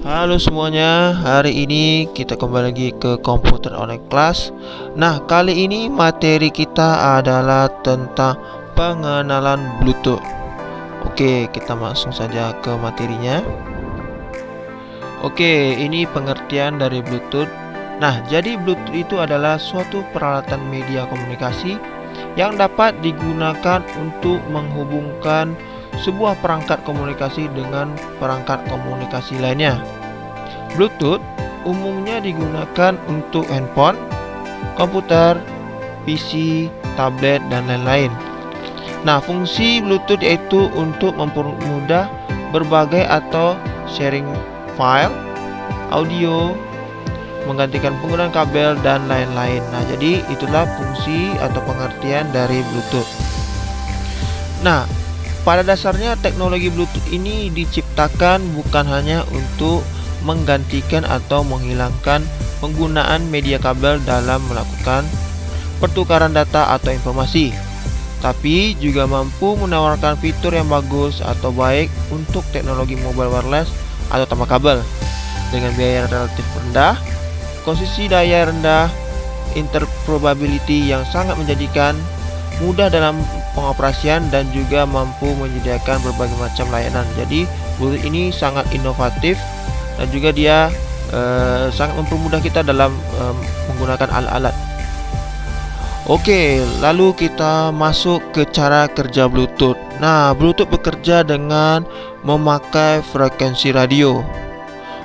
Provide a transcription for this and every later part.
Halo semuanya, hari ini kita kembali lagi ke komputer online class. Nah, kali ini materi kita adalah tentang pengenalan Bluetooth. Oke, kita langsung saja ke materinya. Oke, ini pengertian dari Bluetooth. Nah, jadi Bluetooth itu adalah suatu peralatan media komunikasi yang dapat digunakan untuk menghubungkan sebuah perangkat komunikasi dengan perangkat komunikasi lainnya. Bluetooth umumnya digunakan untuk handphone, komputer, PC, tablet, dan lain-lain. Nah, fungsi Bluetooth yaitu untuk mempermudah berbagai atau sharing file, audio, menggantikan penggunaan kabel, dan lain-lain. Nah, jadi itulah fungsi atau pengertian dari Bluetooth. Nah, pada dasarnya teknologi Bluetooth ini diciptakan bukan hanya untuk menggantikan atau menghilangkan penggunaan media kabel dalam melakukan pertukaran data atau informasi, tapi juga mampu menawarkan fitur yang bagus atau baik untuk teknologi mobile wireless atau tanpa kabel dengan biaya relatif rendah, konsumsi daya rendah, interoperability yang sangat menjadikan mudah dalam pengoperasian, dan juga mampu menyediakan berbagai macam layanan. Jadi Bluetooth ini sangat inovatif dan juga dia sangat mempermudah kita dalam menggunakan alat-alat. Oke, lalu kita masuk ke cara kerja Bluetooth. Nah, Bluetooth bekerja dengan memakai frekuensi radio.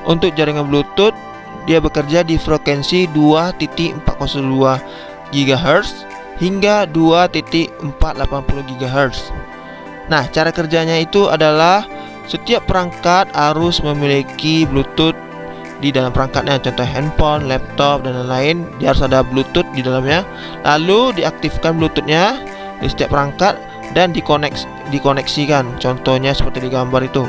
Untuk jaringan Bluetooth, dia bekerja di frekuensi 2.402 GHz hingga 2.480 GHz. Nah, cara kerjanya itu adalah setiap perangkat harus memiliki Bluetooth di dalam perangkatnya. Contoh handphone, laptop, dan lain-lain, dia harus ada Bluetooth di dalamnya. Lalu diaktifkan Bluetoothnya di setiap perangkat dan dikoneksikan. Contohnya seperti di gambar itu.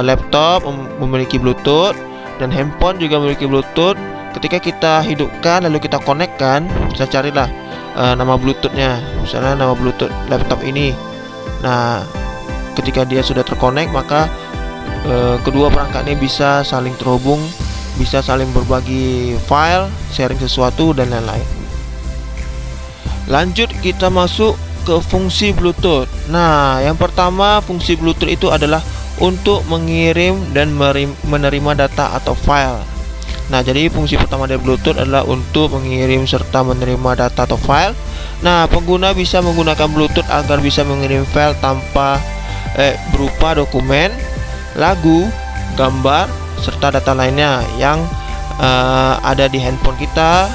Laptop memiliki Bluetooth dan handphone juga memiliki Bluetooth. Ketika kita hidupkan lalu kita konekkan, bisa carilah nama Bluetoothnya. Misalnya nama Bluetooth laptop ini. Nah, ketika dia sudah terkonek, maka kedua perangkat ini bisa saling terhubung, bisa saling berbagi file, sharing sesuatu, dan lain-lain. Lanjut kita masuk ke fungsi Bluetooth. Nah, yang pertama fungsi Bluetooth itu adalah untuk mengirim dan menerima data atau file. Nah, jadi fungsi pertama dari Bluetooth adalah untuk mengirim serta menerima data atau file. Nah, pengguna bisa menggunakan Bluetooth agar bisa mengirim file berupa dokumen, lagu, gambar, serta data lainnya yang ada di handphone kita.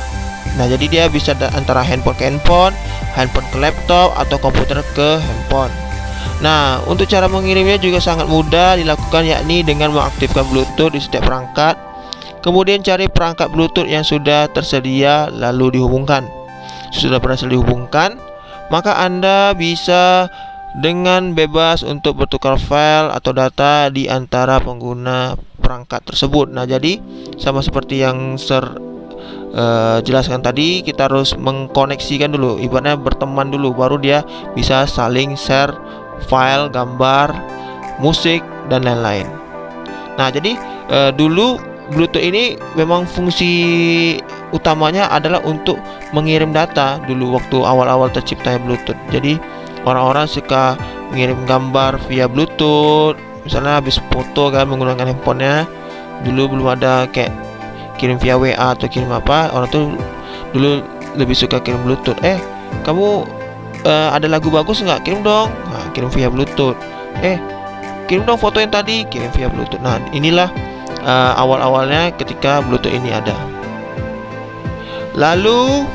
Nah, jadi dia bisa antara handphone ke handphone, handphone ke laptop, atau komputer ke handphone. Nah, untuk cara mengirimnya juga sangat mudah dilakukan, yakni dengan mengaktifkan Bluetooth di setiap perangkat. Kemudian cari perangkat Bluetooth yang sudah tersedia lalu dihubungkan. Sudah berhasil dihubungkan, maka Anda bisa dengan bebas untuk bertukar file atau data di antara pengguna perangkat tersebut. Nah, jadi sama seperti yang jelaskan tadi, kita harus mengkoneksikan dulu, ibaratnya berteman dulu, baru dia bisa saling share file, gambar, musik, dan lain-lain. Nah, jadi dulu Bluetooth ini memang fungsi utamanya adalah untuk mengirim data dulu waktu awal-awal terciptanya Bluetooth. Jadi orang-orang suka mengirim gambar via Bluetooth, misalnya habis foto kan menggunakan handphonenya. Dulu belum ada kayak kirim via WA atau kirim apa, orang tuh dulu lebih suka kirim Bluetooth. Kamu ada lagu bagus nggak? Kirim dong. Nah, kirim via Bluetooth. Kirim dong foto yang tadi, kirim via Bluetooth. Nah, inilah awal-awalnya ketika Bluetooth ini ada. Lalu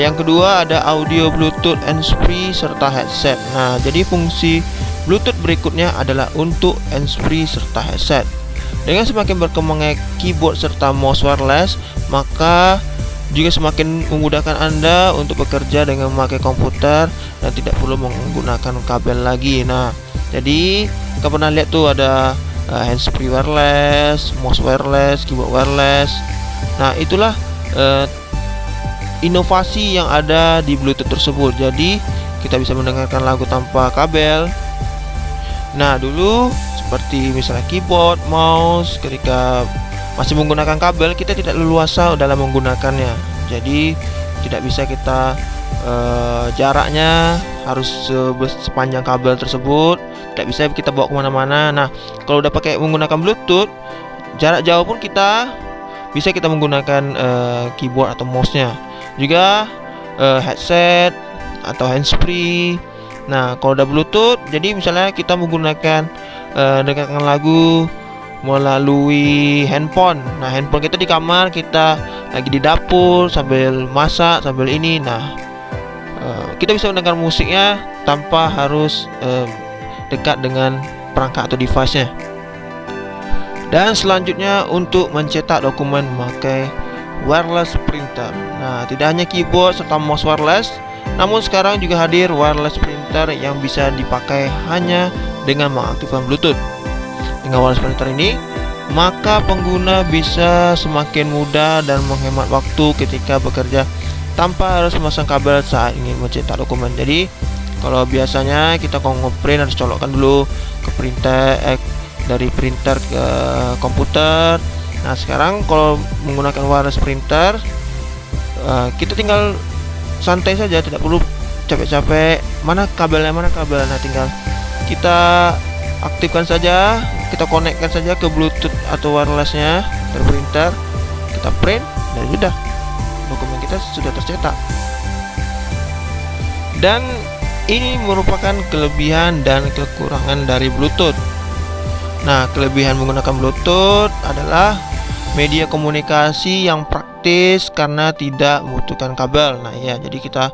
yang kedua ada audio Bluetooth handsfree serta headset. Nah, jadi fungsi Bluetooth berikutnya adalah untuk handsfree serta headset. Dengan semakin berkembangnya keyboard serta mouse wireless, maka juga semakin memudahkan Anda untuk bekerja dengan memakai komputer dan tidak perlu menggunakan kabel lagi. Nah, jadi kita pernah lihat tuh ada handsfree wireless, mouse wireless, keyboard wireless. Nah, itulah inovasi yang ada di Bluetooth tersebut. Jadi kita bisa mendengarkan lagu tanpa kabel. Nah, dulu seperti misalnya keyboard, mouse. Ketika masih menggunakan kabel, kita tidak leluasa dalam menggunakannya. Jadi tidak bisa kita jaraknya harus sepanjang kabel tersebut, tidak bisa kita bawa kemana-mana. Nah, kalau udah pakai menggunakan Bluetooth, jarak jauh pun kita bisa kita menggunakan keyboard atau mouse-nya. Juga headset atau handsfree. Nah, kalau udah Bluetooth, jadi misalnya kita menggunakan dengarkan lagu melalui handphone. Nah, handphone kita di kamar, kita lagi di dapur sambil masak, sambil ini. Nah, kita bisa mendengar musiknya tanpa harus dekat dengan perangkat atau device-nya. Dan selanjutnya untuk mencetak dokumen memakai wireless printer. Nah, tidak hanya keyboard serta mouse wireless, namun sekarang juga hadir wireless printer yang bisa dipakai hanya dengan mengaktifkan Bluetooth. Dengan wireless printer ini, maka pengguna bisa semakin mudah dan menghemat waktu ketika bekerja tanpa harus memasang kabel saat ingin mencetak dokumen. Jadi, kalau biasanya kita kalau ngeprint harus colokkan dulu ke printer, dari printer ke komputer. Nah, sekarang kalau menggunakan wireless printer, kita tinggal santai saja, tidak perlu capek-capek mana kabelnya. Nah, tinggal kita aktifkan saja, kita konekkan saja ke Bluetooth atau wirelessnya dari printer, kita print dan sudah dokumen kita sudah tercetak. Dan ini merupakan kelebihan dan kekurangan dari Bluetooth. Nah, kelebihan menggunakan Bluetooth adalah media komunikasi yang praktis karena tidak membutuhkan kabel. Nah, ya, jadi kita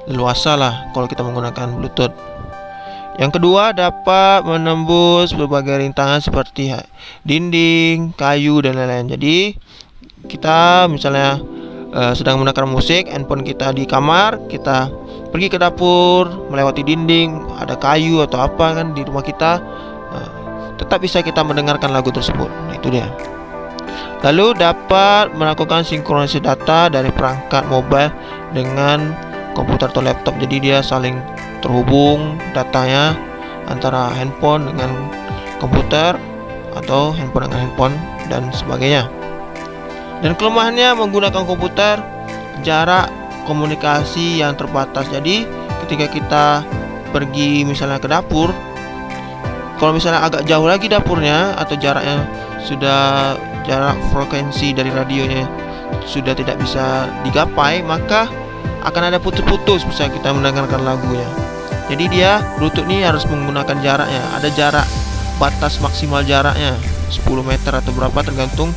leluasa lah kalau kita menggunakan Bluetooth. Yang kedua, dapat menembus berbagai rintangan seperti dinding, kayu, dan lain-lain. Jadi, kita misalnya sedang menggunakan musik, handphone kita di kamar, kita pergi ke dapur, melewati dinding, ada kayu atau apa kan di rumah kita, tetap bisa kita mendengarkan lagu tersebut. Nah, itu dia. Lalu dapat melakukan sinkronisasi data dari perangkat mobile dengan komputer atau laptop. Jadi dia saling terhubung datanya antara handphone dengan komputer atau handphone dengan handphone dan sebagainya. Dan kelemahannya menggunakan komputer, jarak komunikasi yang terbatas. Jadi ketika kita pergi misalnya ke dapur, kalau misalnya agak jauh lagi dapurnya atau jaraknya sudah jarak frekuensi dari radionya sudah tidak bisa digapai, maka akan ada putus-putus bisa kita mendengarkan lagunya. Jadi dia Bluetooth ini harus menggunakan jaraknya, ada jarak batas maksimal jaraknya 10 meter atau berapa tergantung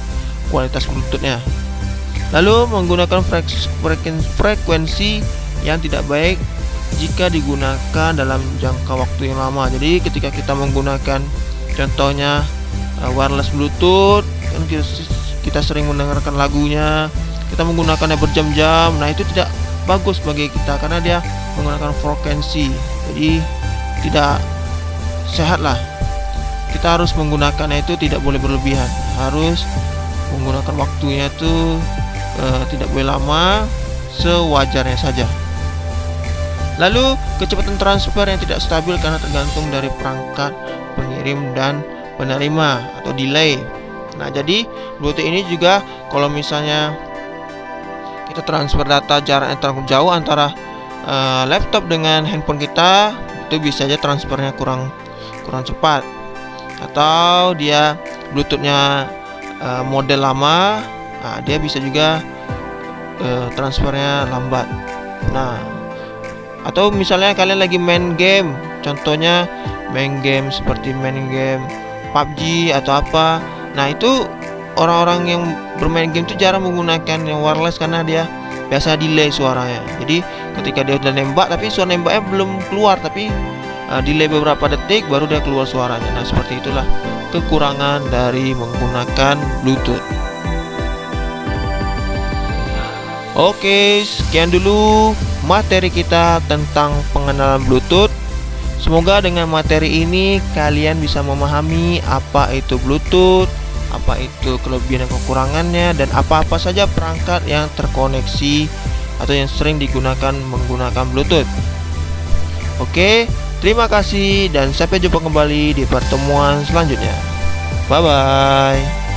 kualitas Bluetoothnya. Lalu menggunakan frekuensi yang tidak baik jika digunakan dalam jangka waktu yang lama. Jadi ketika kita menggunakan contohnya wireless Bluetooth, kan kita sering mendengarkan lagunya, kita menggunakannya berjam-jam. Nah, itu tidak bagus bagi kita karena dia menggunakan frekuensi. Jadi tidak sehat lah. Kita harus menggunakannya itu tidak boleh berlebihan, harus menggunakan waktunya itu tidak boleh lama, sewajarnya saja. Lalu kecepatan transfer yang tidak stabil karena tergantung dari perangkat pengirim dan penerima atau delay. Nah, jadi Bluetooth ini juga kalau misalnya kita transfer data jarak yang terlalu jauh antara laptop dengan handphone kita, itu bisa aja transfernya kurang cepat, atau dia Bluetoothnya model lama, nah, dia bisa juga transfernya lambat. Nah, atau misalnya kalian lagi main game, contohnya main game seperti main game PUBG atau apa. Nah, itu orang-orang yang bermain game itu jarang menggunakan yang wireless karena dia biasa delay suaranya. Jadi ketika dia udah nembak tapi suara nembaknya belum keluar, tapi delay beberapa detik baru dia keluar suaranya. Nah, seperti itulah kekurangan dari menggunakan Bluetooth. Oke, sekian dulu materi kita tentang pengenalan Bluetooth. Semoga dengan materi ini kalian bisa memahami apa itu Bluetooth, apa itu kelebihan dan kekurangannya, dan apa-apa saja perangkat yang terkoneksi atau yang sering digunakan menggunakan Bluetooth. Oke, Terima kasih dan sampai jumpa kembali di pertemuan selanjutnya. Bye bye.